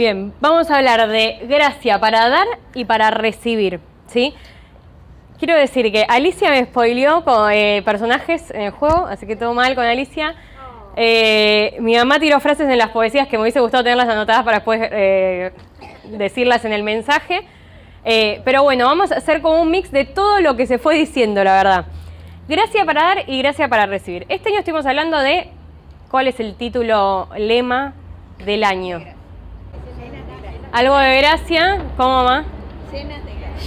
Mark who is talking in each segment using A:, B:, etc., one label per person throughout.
A: Bien, vamos a hablar de gracia para dar y para recibir, ¿sí? Quiero decir que Alicia me spoileó con personajes en el juego, así que todo mal con Alicia. Mi mamá tiró frases en las poesías que me hubiese gustado tenerlas anotadas para después decirlas en el mensaje. Pero bueno, vamos a hacer como un mix de todo lo que se fue diciendo, la verdad. Gracia para dar y gracia para recibir. Este año estuvimos hablando de cuál es el título, lema del año. Algo de gracia, ¿cómo más?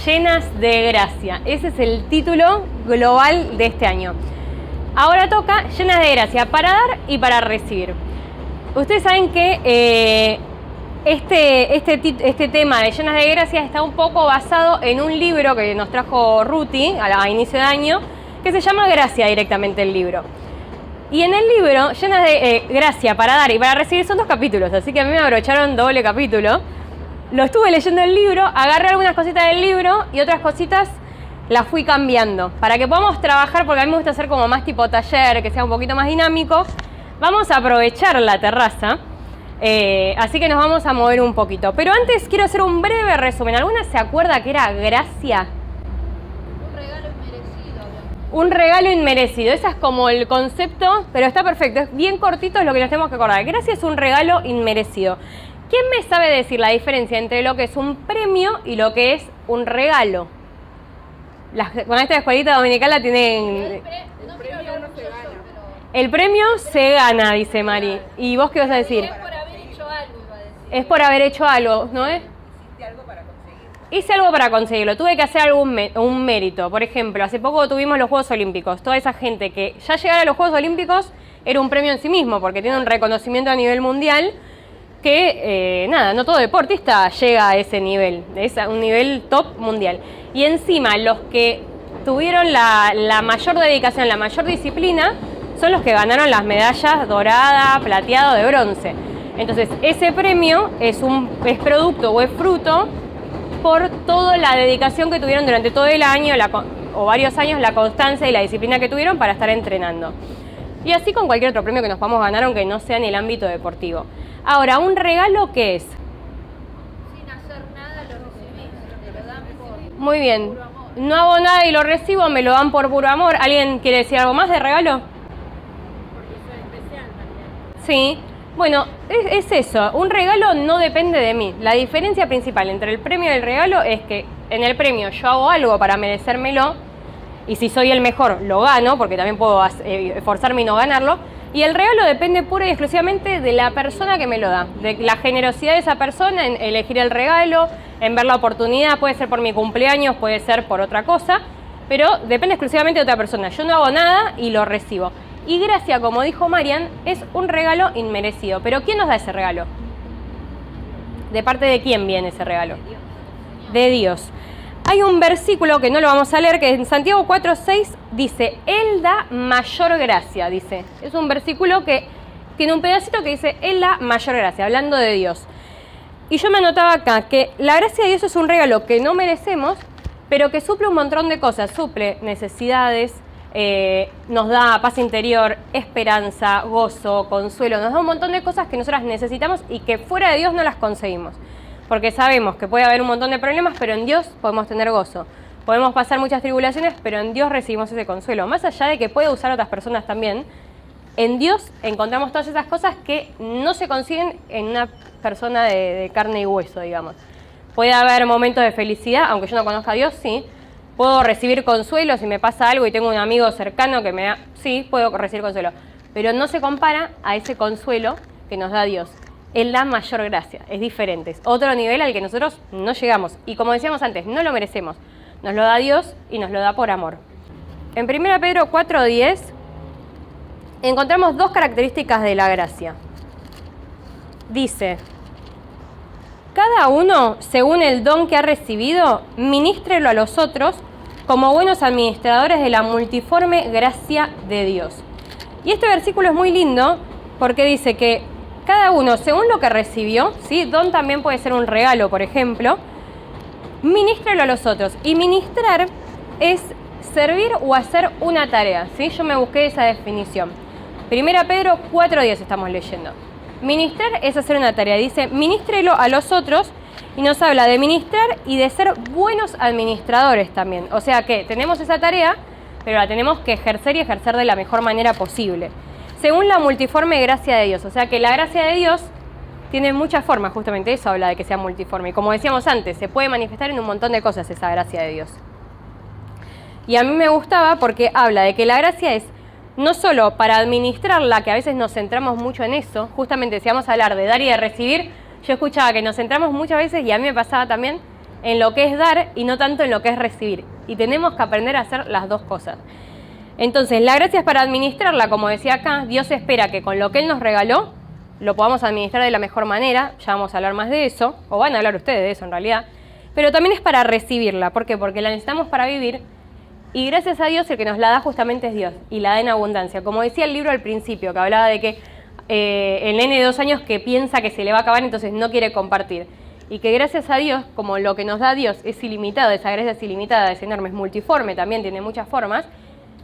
A: Llenas de gracia. Ese es el título global de este año. Ahora toca llenas de gracia para dar y para recibir. Ustedes saben que este tema de llenas de gracia está un poco basado en un libro que nos trajo Ruti a inicio de año, que se llama Gracia directamente el libro. Y en el libro, llenas de gracia para dar y para recibir, son 2 capítulos, así que a mí me abrocharon doble capítulo. Lo estuve leyendo el libro, agarré algunas cositas del libro y otras cositas las fui cambiando para que podamos trabajar, porque a mí me gusta hacer como más tipo taller, que sea un poquito más dinámico. Vamos a aprovechar la terraza, así que nos vamos a mover un poquito. Pero antes quiero hacer un breve resumen. ¿Alguna se acuerda que era gracia?
B: Un regalo inmerecido.
A: Un regalo inmerecido, ese es como el concepto, pero está perfecto, es bien cortito, es lo que nos tenemos que acordar. Gracia es un regalo inmerecido. ¿Quién me sabe decir la diferencia entre lo que es un premio y lo que es un regalo? Con esta escuelita dominical la tienen... El premio se gana, dice Mari. ¿Y vos qué vas a decir?
B: Es por haber hecho algo, iba a decir.
A: Es por haber hecho algo, ¿no es?
C: Hiciste algo para conseguirlo.
A: Hice algo para conseguirlo, tuve que hacer un mérito. Por ejemplo, hace poco tuvimos los Juegos Olímpicos. Toda esa gente que ya llegara a los Juegos Olímpicos era un premio en sí mismo, porque tiene un reconocimiento a nivel mundial que, no todo deportista llega a ese nivel, es un nivel top mundial. Y encima, los que tuvieron la mayor dedicación, la mayor disciplina, son los que ganaron las medallas dorada, plateado, de bronce. Entonces, ese premio es producto o es fruto por toda la dedicación que tuvieron durante todo el año o varios años, la constancia y la disciplina que tuvieron para estar entrenando. Y así con cualquier otro premio que nos podamos ganar, aunque no sea en el ámbito deportivo. Ahora, ¿un regalo qué es?
B: Sin hacer nada lo recibís, te lo dan por
A: Muy bien.
B: puro amor.
A: No hago nada y lo recibo, me lo dan por puro amor. ¿Alguien quiere decir algo más de regalo?
B: Porque soy especial también.
A: Sí. Bueno, es eso. Un regalo no depende de mí. La diferencia principal entre el premio y el regalo es que en el premio yo hago algo para merecérmelo y si soy el mejor lo gano, porque también puedo esforzarme y no ganarlo. Y el regalo depende pura y exclusivamente de la persona que me lo da, de la generosidad de esa persona en elegir el regalo, en ver la oportunidad. Puede ser por mi cumpleaños, puede ser por otra cosa, pero depende exclusivamente de otra persona. Yo no hago nada y lo recibo. Y gracia, como dijo Marian, es un regalo inmerecido. ¿Pero quién nos da ese regalo? ¿De parte de quién viene ese regalo? De Dios. Hay un versículo que no lo vamos a leer, que en Santiago 4:6 dice, Él da mayor gracia, dice. Es un versículo que tiene un pedacito que dice, Él da mayor gracia, hablando de Dios. Y yo me anotaba acá que la gracia de Dios es un regalo que no merecemos, pero que suple un montón de cosas. Suple necesidades, nos da paz interior, esperanza, gozo, consuelo. Nos da un montón de cosas que nosotras necesitamos y que fuera de Dios no las conseguimos. Porque sabemos que puede haber un montón de problemas, pero en Dios podemos tener gozo. Podemos pasar muchas tribulaciones, pero en Dios recibimos ese consuelo. Más allá de que puede usar a otras personas también, en Dios encontramos todas esas cosas que no se consiguen en una persona de carne y hueso, digamos. Puede haber momentos de felicidad, aunque yo no conozca a Dios, sí. Puedo recibir consuelo si me pasa algo y tengo un amigo cercano que me da... Sí, puedo recibir consuelo. Pero no se compara a ese consuelo que nos da Dios. Él da mayor gracia, es diferente, es otro nivel al que nosotros no llegamos. Y como decíamos antes, no lo merecemos. Nos lo da Dios y nos lo da por amor. En 1 Pedro 4:10 encontramos 2 características de la gracia. Dice, cada uno, según el don que ha recibido, ministrelo a los otros como buenos administradores de la multiforme gracia de Dios. Y este versículo es muy lindo porque dice que cada uno, según lo que recibió, ¿sí? Don también puede ser un regalo, por ejemplo, ministrelo a los otros. Y ministrar es servir o hacer una tarea, ¿sí? Yo me busqué esa definición. 1 Pedro 4:10 estamos leyendo. Ministrar es hacer una tarea. Dice, ministrelo a los otros, y nos habla de ministrar y de ser buenos administradores también. O sea que tenemos esa tarea, pero la tenemos que ejercer y ejercer de la mejor manera posible. Según la multiforme gracia de Dios. O sea que la gracia de Dios tiene muchas formas, justamente eso habla de que sea multiforme. Y como decíamos antes, se puede manifestar en un montón de cosas esa gracia de Dios. Y a mí me gustaba porque habla de que la gracia es no solo para administrarla, que a veces nos centramos mucho en eso, justamente si vamos a hablar de dar y de recibir, yo escuchaba que nos centramos muchas veces, y a mí me pasaba también, en lo que es dar y no tanto en lo que es recibir. Y tenemos que aprender a hacer las dos cosas. Entonces, la gracia es para administrarla, como decía acá, Dios espera que con lo que Él nos regaló, lo podamos administrar de la mejor manera, ya vamos a hablar más de eso, o van a hablar ustedes de eso en realidad, pero también es para recibirla. ¿Por qué? Porque la necesitamos para vivir, y gracias a Dios el que nos la da justamente es Dios, y la da en abundancia. Como decía el libro al principio, que hablaba de que el nene de 2 años que piensa que se le va a acabar, entonces no quiere compartir. Y que gracias a Dios, como lo que nos da Dios es ilimitado, esa gracia es ilimitada, es enorme, es multiforme, también tiene muchas formas,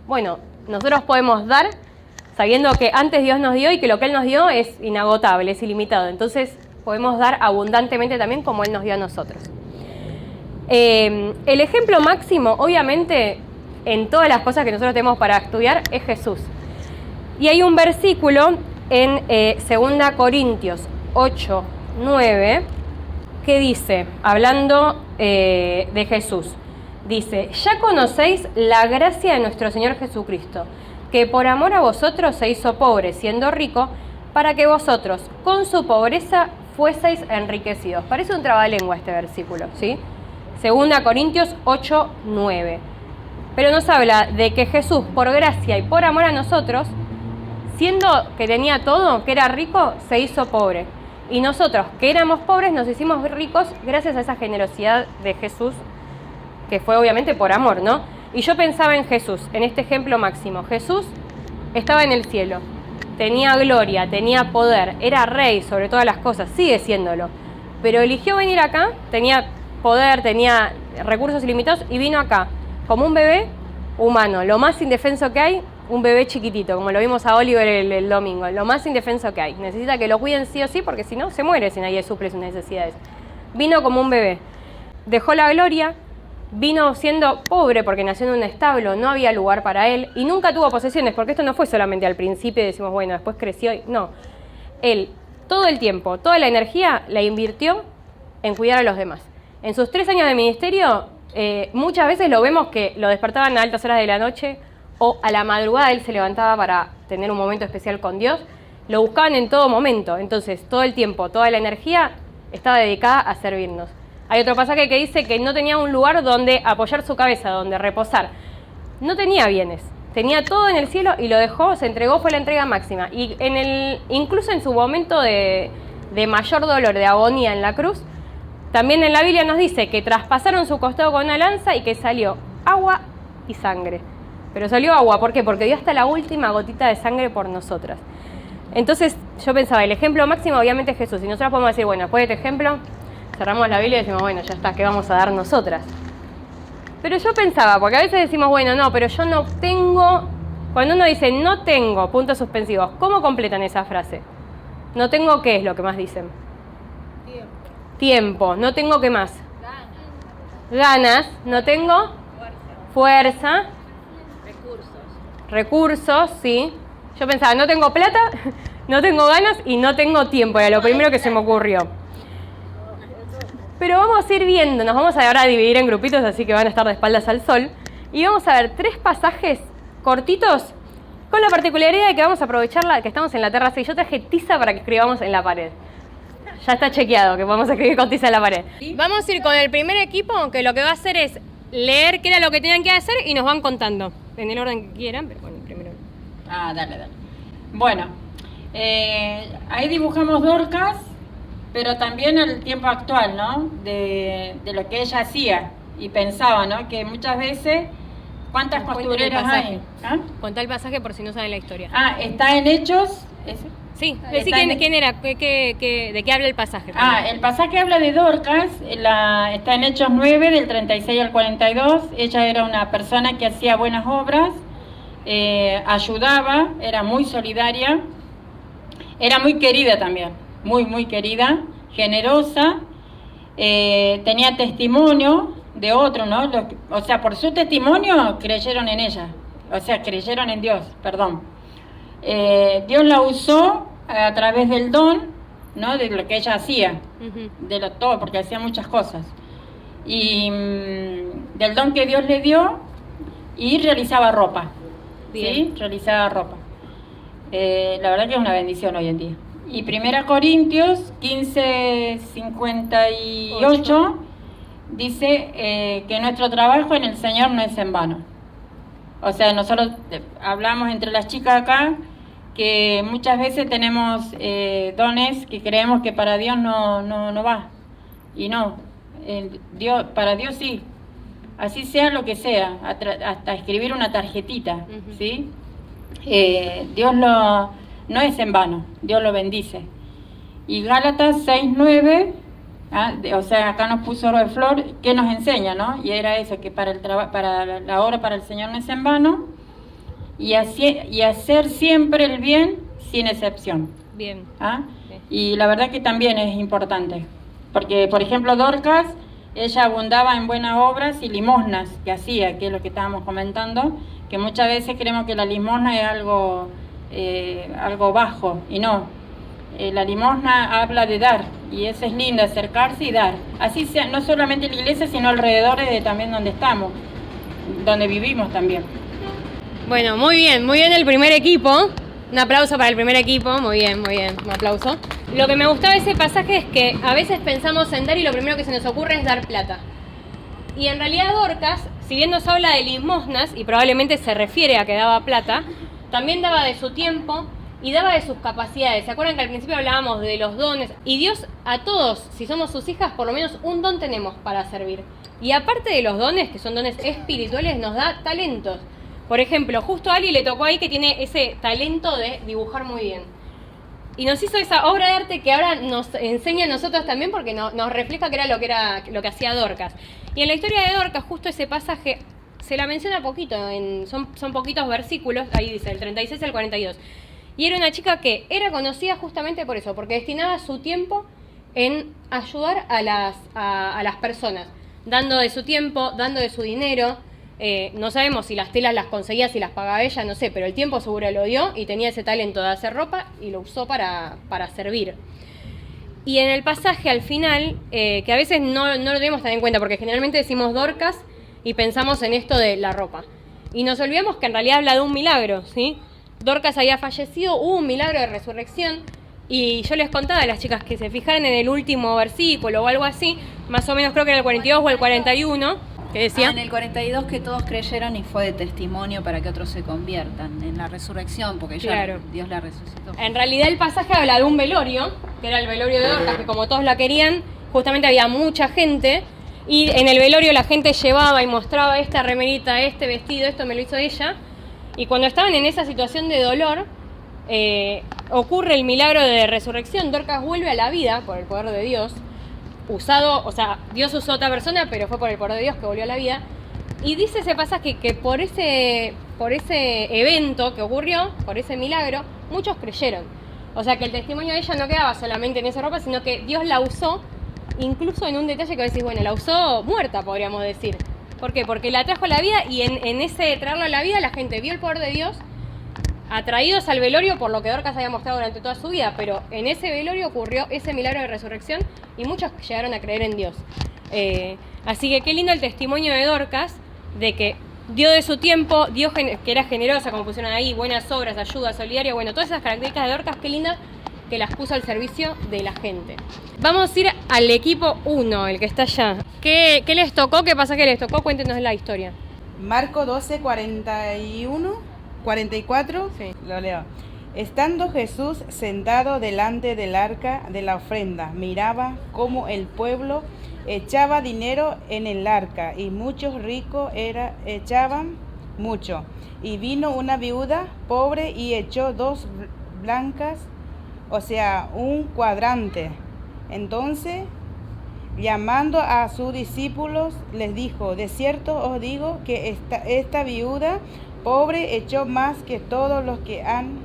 A: bueno, nosotros podemos dar sabiendo que antes Dios nos dio y que lo que Él nos dio es inagotable, es ilimitado. Entonces podemos dar abundantemente también como Él nos dio a nosotros. El ejemplo máximo, obviamente, en todas las cosas que nosotros tenemos para estudiar, es Jesús. Y hay un versículo en 2 Corintios 8, 9, que dice, hablando de Jesús, dice, ya conocéis la gracia de nuestro Señor Jesucristo, que por amor a vosotros se hizo pobre, siendo rico, para que vosotros, con su pobreza, fueseis enriquecidos. Parece un trabalengua este versículo, ¿sí? 2 Corintios 8, 9. Pero nos habla de que Jesús, por gracia y por amor a nosotros, siendo que tenía todo, que era rico, se hizo pobre. Y nosotros, que éramos pobres, nos hicimos ricos gracias a esa generosidad de Jesús, que fue obviamente por amor, ¿no? Y yo pensaba en Jesús, en este ejemplo máximo. Jesús estaba en el cielo, tenía gloria, tenía poder, era rey sobre todas las cosas, sigue siéndolo. Pero eligió venir acá, tenía poder, tenía recursos ilimitados y vino acá como un bebé humano, lo más indefenso que hay, un bebé chiquitito, como lo vimos a Oliver el domingo, lo más indefenso que hay. Necesita que lo cuiden sí o sí, porque si no, se muere si nadie suple sus necesidades. Vino como un bebé, dejó la gloria, vino siendo pobre porque nació en un establo, no había lugar para él, y nunca tuvo posesiones, porque esto no fue solamente al principio y decimos, bueno, después creció, no. Él, todo el tiempo, toda la energía la invirtió en cuidar a los demás. En sus 3 años de ministerio, muchas veces lo vemos que lo despertaban a altas horas de la noche, o a la madrugada él se levantaba para tener un momento especial con Dios, lo buscaban en todo momento, entonces todo el tiempo, toda la energía estaba dedicada a servirnos. Hay otro pasaje que dice que no tenía un lugar donde apoyar su cabeza, donde reposar. No tenía bienes, tenía todo en el cielo y lo dejó, se entregó, fue la entrega máxima. Y incluso en su momento de mayor dolor, de agonía en la cruz, también en la Biblia nos dice que traspasaron su costado con una lanza y que salió agua y sangre. Pero salió agua, ¿por qué? Porque dio hasta la última gotita de sangre por nosotras. Entonces yo pensaba, el ejemplo máximo obviamente es Jesús. Y nosotros podemos decir, bueno, después de este ejemplo, cerramos la Biblia y decimos, bueno, ya está, ¿qué vamos a dar nosotras? Pero yo pensaba, porque a veces decimos, bueno, no, pero yo no tengo... Cuando uno dice, no tengo, puntos suspensivos, ¿cómo completan esa frase? No tengo, ¿qué es lo que más dicen? Tiempo. No tengo, ¿qué más? Ganas. No tengo fuerza. Recursos, sí. Yo pensaba, no tengo plata, no tengo ganas y no tengo tiempo. Era lo primero que se me ocurrió. Pero vamos a ir viendo, nos vamos a ahora dividir en grupitos, así que van a estar de espaldas al sol. Y vamos a ver 3 pasajes cortitos, con la particularidad de que vamos a aprovecharla, que estamos en la terraza y yo traje tiza para que escribamos en la pared. Ya está chequeado que podemos escribir con tiza en la pared. Vamos a ir con el primer equipo, que lo que va a hacer es leer qué era lo que tenían que hacer y nos van contando. En el orden que quieran, pero bueno, primero.
D: Dale. Bueno, ahí dibujamos Dorcas, pero también el tiempo actual, ¿no? De lo que ella hacía y pensaba, ¿no? Que muchas veces, ¿cuántas costureras hay?
A: Contá el pasaje por si no saben la historia.
D: Está en Hechos.
A: Sí, decí quién era, de qué habla el pasaje.
D: El pasaje habla de Dorcas, está en Hechos 9, del 36 al 42. Ella era una persona que hacía buenas obras, ayudaba, era muy solidaria. Era muy querida también, muy, muy querida, generosa, tenía testimonio de otros, ¿no? O sea, por su testimonio creyeron en ella, o sea, creyeron en Dios, perdón. Dios la usó a través del don, ¿no? De lo que ella hacía, de todo, porque hacía muchas cosas. Y del don que Dios le dio, y realizaba ropa.
A: Bien.
D: ¿Sí? Realizaba ropa. La verdad que es una bendición hoy en día. Y 1 Corintios 15:58 dice que nuestro trabajo en el Señor no es en vano. O sea, nosotros hablamos entre las chicas acá que muchas veces tenemos dones que creemos que para Dios no va. Y no, Dios, para Dios sí. Así sea lo que sea, hasta escribir una tarjetita, ¿sí? Dios no es en vano, Dios lo bendice. Y Gálatas 6:9, o sea, acá nos puso Oro de Flor, que nos enseña, ¿no? Y era eso, que para la obra para el Señor no es en vano, y hacer siempre el bien sin excepción.
A: Bien.
D: Sí. Y la verdad que también es importante, porque, por ejemplo, Dorcas, ella abundaba en buenas obras y limosnas que hacía, que es lo que estábamos comentando, que muchas veces creemos que la limosna es algo bajo, y no. La limosna habla de dar, y eso es lindo, acercarse y dar. Así sea, no solamente en la iglesia, sino alrededor de también donde estamos, donde vivimos también.
A: Bueno, muy bien el primer equipo. Un aplauso para el primer equipo, muy bien, un aplauso. Lo que me gustaba de ese pasaje es que a veces pensamos en dar y lo primero que se nos ocurre es dar plata. Y en realidad Dorcas, si bien nos habla de limosnas, y probablemente se refiere a que daba plata, también daba de su tiempo y daba de sus capacidades. ¿Se acuerdan que al principio hablábamos de los dones? Y Dios a todos, si somos sus hijas, por lo menos un don tenemos para servir. Y aparte de los dones, que son dones espirituales, nos da talentos. Por ejemplo, justo a Ali le tocó ahí que tiene ese talento de dibujar muy bien. Y nos hizo esa obra de arte que ahora nos enseña a nosotros también, porque nos refleja que era lo que hacía Dorcas. Y en la historia de Dorcas, justo ese pasaje se la menciona poquito, son poquitos versículos, ahí dice, el 36 al 42. Y era una chica que era conocida justamente por eso, porque destinaba su tiempo en ayudar a las personas, dando de su tiempo, dando de su dinero. No sabemos si las telas las conseguía, si las pagaba ella, no sé, pero el tiempo seguro lo dio y tenía ese talento de hacer ropa y lo usó para servir. Y en el pasaje al final, que a veces no lo debemos tener en cuenta, porque generalmente decimos Dorcas y pensamos en esto de la ropa. Y nos olvidamos que en realidad habla de un milagro, ¿sí? Dorcas había fallecido, hubo un milagro de resurrección, y yo les contaba a las chicas que se fijaran en el último versículo o algo así, más o menos creo que era el 42 o el 41, que decía...
E: en el 42 que todos creyeron y fue de testimonio para que otros se conviertan en la resurrección, porque ya
A: Claro.
E: Dios la resucitó.
A: En realidad el pasaje habla de un velorio, que era el velorio de Dorcas, que como todos la querían, justamente había mucha gente, y en el velorio la gente llevaba y mostraba esta remerita, este vestido, esto me lo hizo ella, y cuando estaban en esa situación de dolor, ocurre el milagro de resurrección. Dorcas vuelve a la vida por el poder de Dios, Dios usó a otra persona, pero fue por el poder de Dios que volvió a la vida. Y dice ese pasaje que por ese evento que ocurrió, por ese milagro, muchos creyeron. O sea que el testimonio de ella no quedaba solamente en esa ropa, sino que Dios la usó, incluso en un detalle que decís, bueno, la usó muerta, podríamos decir. ¿Por qué? Porque la trajo a la vida, y en ese traerlo a la vida la gente vio el poder de Dios, atraídos al velorio por lo que Dorcas había mostrado durante toda su vida, pero en ese velorio ocurrió ese milagro de resurrección y muchos llegaron a creer en Dios. Así que qué lindo el testimonio de Dorcas, de que dio de su tiempo, Dios que era generosa, como pusieron ahí, buenas obras, ayuda, solidaria, bueno, todas esas características de Dorcas, qué linda que las puso al servicio de la gente. Vamos a ir al equipo 1, el que está allá. ¿Qué les tocó? ¿Qué pasa que les tocó? Cuéntenos la historia.
C: Marco 12, 44,
A: Sí.
C: lo leo. Estando Jesús sentado delante del arca de la ofrenda, miraba cómo el pueblo echaba dinero en el arca, y muchos ricos echaban mucho. Y vino una viuda pobre y echó 2 blancas, o sea, un cuadrante. Entonces, llamando a sus discípulos, les dijo: de cierto os digo que esta viuda pobre echó más que todos los que han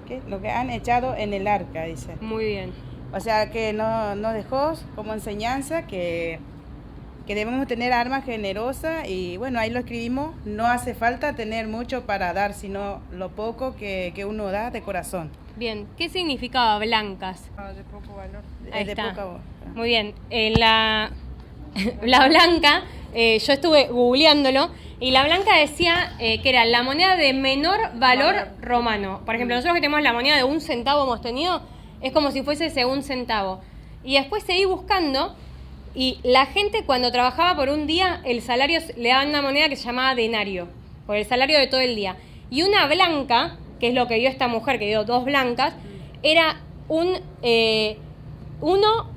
C: ¿qué? Lo que han echado en el arca, dice.
A: Muy bien.
C: O sea, que nos dejó como enseñanza que debemos tener alma generosa y bueno, ahí lo escribimos, no hace falta tener mucho para dar, sino lo poco que uno da de corazón.
A: Bien, ¿qué significaba blancas?
C: De poco valor.
A: Ahí
C: De
A: está.
C: poca voz.
A: Muy bien, la blanca, yo estuve googleándolo, y la blanca decía que era la moneda de menor valor romano. Por ejemplo, nosotros que tenemos la moneda de 1 centavo hemos tenido, es como si fuese ese 1 centavo. Y después seguí buscando, y la gente cuando trabajaba por un día, el salario le daban una moneda que se llamaba denario, por el salario de todo el día. Y una blanca, que es lo que dio esta mujer, que dio 2 blancas, era 1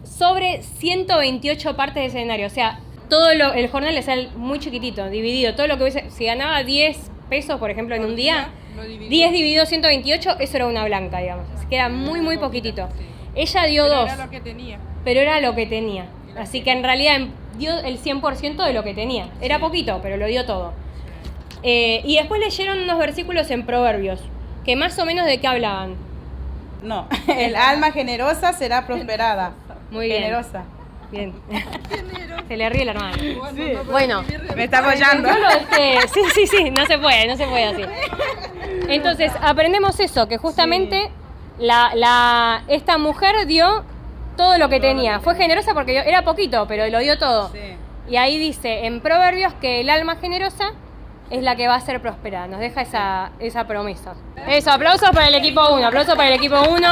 A: sobre 128 partes de ese denario. O sea, todo el jornal le sale muy chiquitito, dividido. Todo lo que hubiese, si ganaba 10 pesos, por ejemplo, en un día, 10 dividido 128, eso era una blanca, digamos. Así que era muy, muy poquitito. Ella dio 2.
C: Era lo que tenía.
A: Pero era lo que tenía. Así que en realidad dio el 100% de lo que tenía. Era poquito, pero lo dio todo. Y después leyeron unos versículos en Proverbios, que más o menos de qué hablaban.
C: No, el alma generosa será prosperada.
A: Muy bien.
C: Generosa.
A: Bien. Se le ríe la hermana. Bueno,
C: Me está apoyando.
A: Sí, no se puede así. Entonces, aprendemos eso, que justamente esta mujer dio todo lo que tenía. Fue generosa porque era poquito, pero lo dio todo.
C: Sí.
A: Y ahí dice en Proverbios que el alma generosa es la que va a ser prosperada. Nos deja esa promesa. Eso, aplausos para el equipo 1. Aplausos para el equipo 1.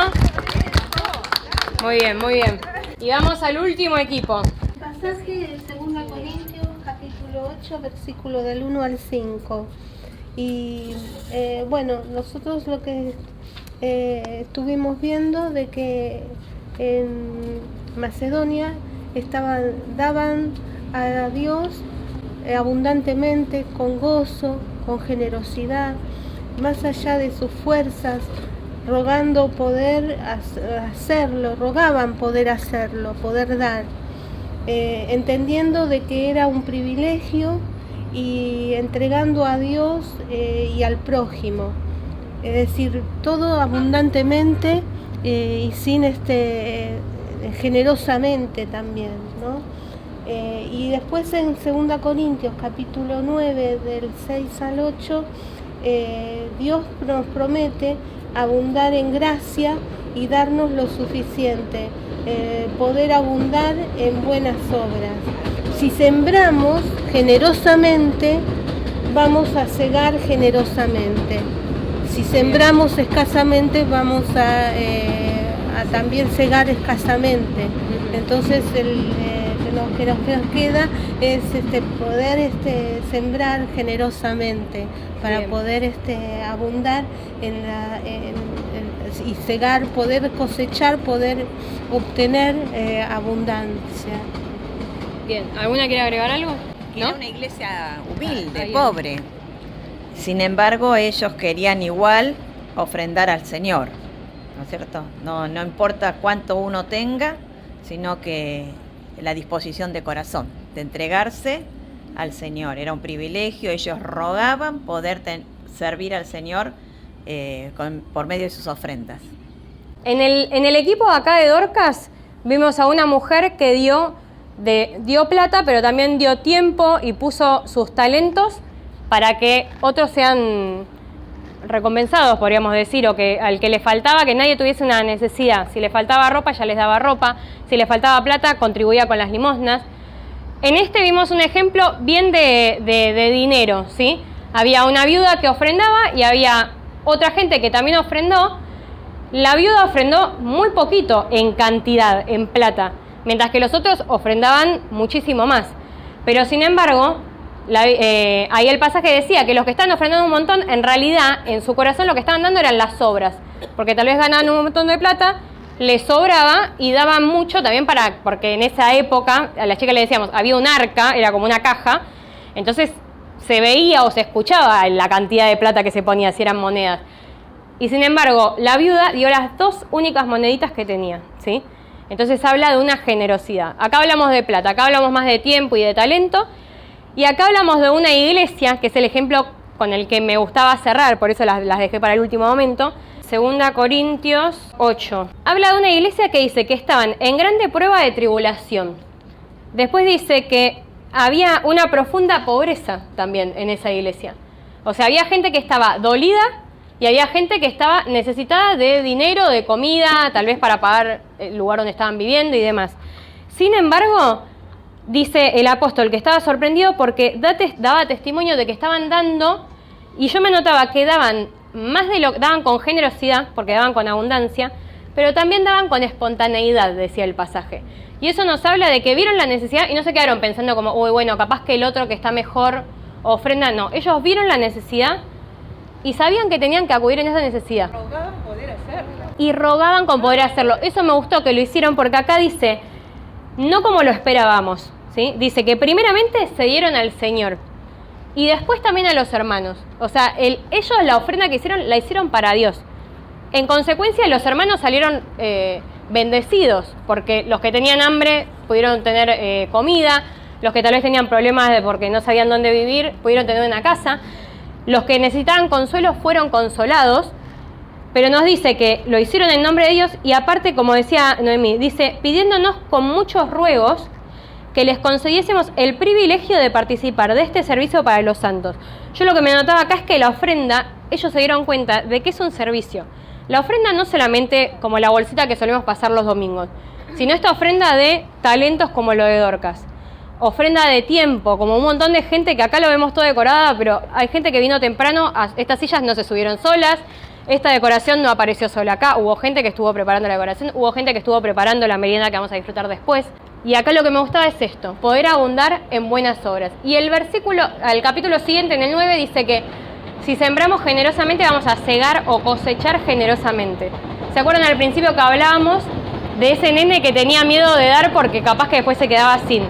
A: Muy bien, muy bien. Y vamos al último equipo.
F: Pasaje de 2 Corintios, capítulo 8, versículo del 1 al 5. Y bueno, nosotros lo que estuvimos viendo de que en Macedonia daban a Dios abundantemente, con gozo, con generosidad, más allá de sus fuerzas, rogando poder hacerlo, rogaban poder hacerlo, poder dar, entendiendo de que era un privilegio y entregando a Dios y al prójimo, es decir, todo abundantemente y sin generosamente también, ¿no? Y después en 2 Corintios capítulo 9 del 6 al 8 Dios nos promete abundar en gracia y darnos lo suficiente, poder abundar en buenas obras. Si sembramos generosamente, vamos a segar generosamente. Si sembramos escasamente, vamos a también segar escasamente. Entonces lo que nos queda es poder sembrar generosamente para
A: Bien.
F: poder abundar y segar, poder cosechar, poder obtener abundancia.
A: Bien, ¿alguna quiere agregar algo?
G: Que
A: ¿No?
G: era una iglesia humilde,
A: Ahí.
G: pobre. Sin embargo, ellos querían igual ofrendar al Señor, ¿no es cierto? No importa cuánto uno tenga, sino que la disposición de corazón, de entregarse al Señor. Era un privilegio, ellos rogaban poder servir al Señor por medio de sus ofrendas.
A: En el equipo acá de Dorcas vimos a una mujer que dio plata, pero también dio tiempo y puso sus talentos para que otros sean recompensados, podríamos decir, o que al que le faltaba, que nadie tuviese una necesidad. Si le faltaba ropa, ya les daba ropa. Si le faltaba plata, contribuía con las limosnas. En este vimos un ejemplo bien de dinero, ¿sí? Había una viuda que ofrendaba y había otra gente que también ofrendó. La viuda ofrendó muy poquito en cantidad, en plata, mientras que los otros ofrendaban muchísimo más. Pero sin embargo, ahí el pasaje decía que los que estaban ofrendando un montón, en realidad, en su corazón lo que estaban dando eran las obras, porque tal vez ganaban un montón de plata, les sobraba y daban mucho también porque en esa época, a la chica le decíamos, había un arca, era como una caja, entonces se veía o se escuchaba la cantidad de plata que se ponía, si eran monedas. Y sin embargo, la viuda dio las 2 únicas moneditas que tenía, ¿sí? Entonces habla de una generosidad. Acá hablamos de plata, acá hablamos más de tiempo y de talento. Y acá hablamos de una iglesia, que es el ejemplo con el que me gustaba cerrar, por eso las dejé para el último momento. 2 Corintios 8. Habla de una iglesia que dice que estaban en grande prueba de tribulación. Después dice que había una profunda pobreza también en esa iglesia. O sea, había gente que estaba dolida y había gente que estaba necesitada de dinero, de comida, tal vez para pagar el lugar donde estaban viviendo y demás. Sin embargo, dice el apóstol que estaba sorprendido porque daba testimonio de que estaban dando, y yo me notaba que daban más de lo que daban con generosidad, porque daban con abundancia, pero también daban con espontaneidad, decía el pasaje. Y eso nos habla de que vieron la necesidad y no se quedaron pensando como, uy, bueno, capaz que el otro que está mejor ofrenda. No, ellos vieron la necesidad y sabían que tenían que acudir en esa necesidad.
C: Rogaban poder hacerlo.
A: Y rogaban con poder hacerlo. Eso me gustó que lo hicieron porque acá dice, no como lo esperábamos, ¿sí? Dice que primeramente se dieron al Señor y después también a los hermanos. O sea, ellos la ofrenda que hicieron, la hicieron para Dios. En consecuencia, los hermanos salieron bendecidos, porque los que tenían hambre pudieron tener comida, los que tal vez tenían problemas porque no sabían dónde vivir, pudieron tener una casa, los que necesitaban consuelo fueron consolados, pero nos dice que lo hicieron en nombre de Dios y aparte, como decía Noemí, dice, pidiéndonos con muchos ruegos que les concediésemos el privilegio de participar de este servicio para los santos. Yo lo que me notaba acá es que la ofrenda, ellos se dieron cuenta de que es un servicio. La ofrenda no solamente como la bolsita que solemos pasar los domingos, sino esta ofrenda de talentos como lo de Dorcas. Ofrenda de tiempo, como un montón de gente que acá lo vemos todo decorada, pero hay gente que vino temprano, estas sillas no se subieron solas, esta decoración no apareció sola acá, hubo gente que estuvo preparando la decoración, hubo gente que estuvo preparando la merienda que vamos a disfrutar después. Y acá lo que me gustaba es esto, poder abundar en buenas obras. Y el capítulo siguiente, en el 9, dice que si sembramos generosamente vamos a cegar o cosechar generosamente. ¿Se acuerdan al principio que hablábamos de ese nene que tenía miedo de dar porque capaz que después se quedaba sin?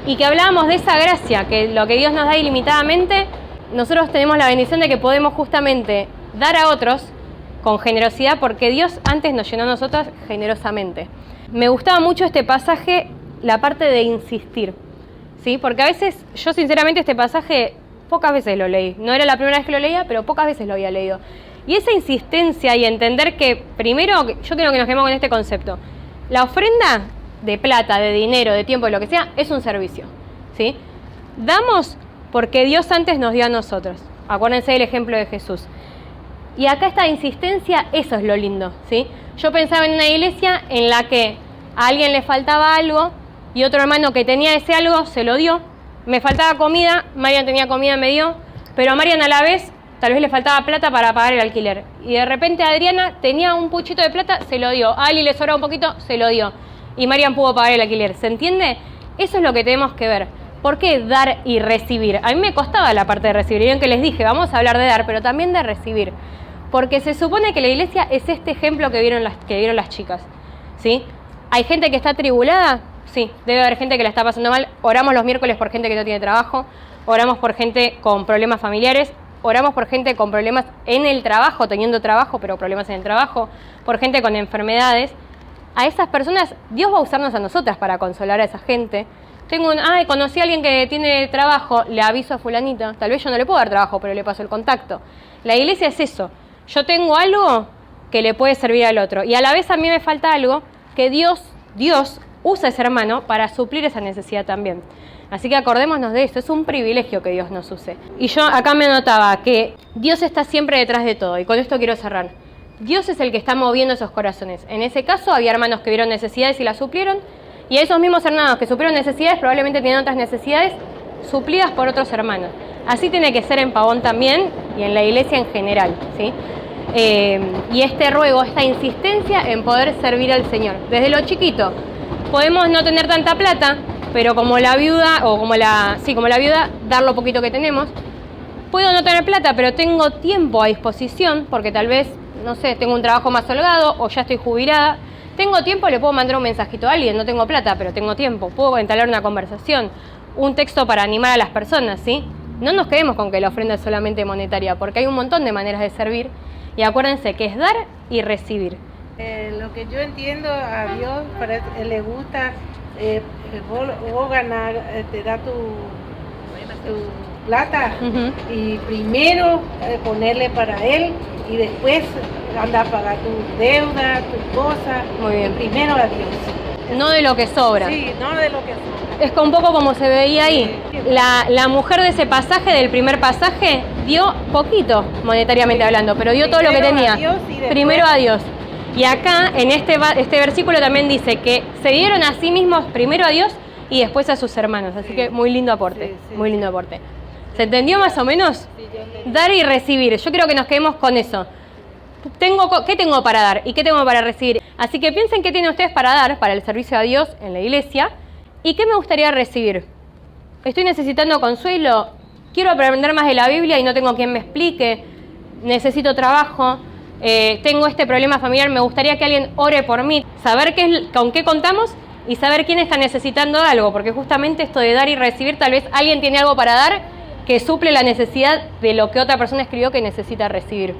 A: Y que hablábamos de esa gracia, que lo que Dios nos da ilimitadamente, nosotros tenemos la bendición de que podemos justamente dar a otros con generosidad porque Dios antes nos llenó a nosotros generosamente. Me gustaba mucho este pasaje, la parte de insistir, ¿sí? Porque a veces, yo sinceramente este pasaje pocas veces lo leí. No era la primera vez que lo leía, pero pocas veces lo había leído. Y esa insistencia y entender que, primero, yo quiero que nos quedemos con este concepto. La ofrenda de plata, de dinero, de tiempo, de lo que sea, es un servicio, ¿sí? Damos porque Dios antes nos dio a nosotros. Acuérdense del ejemplo de Jesús. Y acá esta insistencia, eso es lo lindo, ¿sí? Yo pensaba en una iglesia en la que a alguien le faltaba algo y otro hermano que tenía ese algo se lo dio. Me faltaba comida, Marian tenía comida, me dio, pero a Marian a la vez tal vez le faltaba plata para pagar el alquiler. Y de repente Adriana tenía un puchito de plata, se lo dio. A Ali le sobraba un poquito, se lo dio. Y Marian pudo pagar el alquiler. ¿Se entiende? Eso es lo que tenemos que ver. ¿Por qué dar y recibir? A mí me costaba la parte de recibir. Vieron que les dije, vamos a hablar de dar, pero también de recibir. Porque se supone que la iglesia es este ejemplo que vieron las chicas, ¿sí? ¿Hay gente que está atribulada? Sí, debe haber gente que la está pasando mal. Oramos los miércoles por gente que no tiene trabajo, oramos por gente con problemas familiares, oramos por gente con problemas en el trabajo, teniendo trabajo, pero problemas en el trabajo, por gente con enfermedades. A esas personas, Dios va a usarnos a nosotras para consolar a esa gente. Conocí a alguien que tiene trabajo, le aviso a fulanita, tal vez yo no le puedo dar trabajo, pero le paso el contacto. La iglesia es eso. Yo tengo algo que le puede servir al otro y a la vez a mí me falta algo que Dios usa a ese hermano para suplir esa necesidad también. Así que acordémonos de esto, es un privilegio que Dios nos use. Y yo acá me anotaba que Dios está siempre detrás de todo y con esto quiero cerrar. Dios es el que está moviendo esos corazones. En ese caso había hermanos que vieron necesidades y las suplieron y esos mismos hermanos que suplieron necesidades probablemente tienen otras necesidades suplidas por otros hermanos. Así tiene que ser en Pavón también y en la iglesia en general, ¿sí? Y este ruego, esta insistencia en poder servir al Señor. Desde lo chiquito, podemos no tener tanta plata, pero como la viuda, como la viuda, dar lo poquito que tenemos. Puedo no tener plata, pero tengo tiempo a disposición, porque tal vez, no sé, tengo un trabajo más holgado o ya estoy jubilada. Tengo tiempo, le puedo mandar un mensajito a alguien, no tengo plata, pero tengo tiempo. Puedo entablar una conversación, un texto para animar a las personas, ¿sí? No nos quedemos con que la ofrenda es solamente monetaria, porque hay un montón de maneras de servir. Y acuérdense que es dar y recibir.
F: Lo que yo entiendo, a Dios le gusta, vos ganar, te da tu plata
A: Ujú.
F: y primero ponerle para él y después andar a pagar tus deudas, tus cosas.
A: Muy bien.
F: Y primero a Dios.
A: No de lo que sobra.
F: Sí, no de lo que hacemos.
A: Es un poco como se veía ahí. La mujer de ese pasaje, del primer pasaje, dio poquito monetariamente hablando, pero dio todo lo que
F: Primero a
A: tenía.
F: Dios y después-
A: Primero a Dios. Y acá, en este versículo también dice que se dieron a sí mismos primero a Dios y después a sus hermanos. Así que muy lindo aporte, muy lindo aporte. ¿Se entendió más o menos? Dar y recibir. Yo creo que nos quedemos con eso. ¿Qué tengo para dar y qué tengo para recibir? Así que piensen qué tienen ustedes para dar para el servicio a Dios en la iglesia y qué me gustaría recibir. Estoy necesitando consuelo, quiero aprender más de la Biblia y no tengo quien me explique, necesito trabajo, tengo este problema familiar, me gustaría que alguien ore por mí, saber con qué contamos y saber quién está necesitando algo, porque justamente esto de dar y recibir, tal vez alguien tiene algo para dar que suple la necesidad de lo que otra persona escribió que necesita recibir.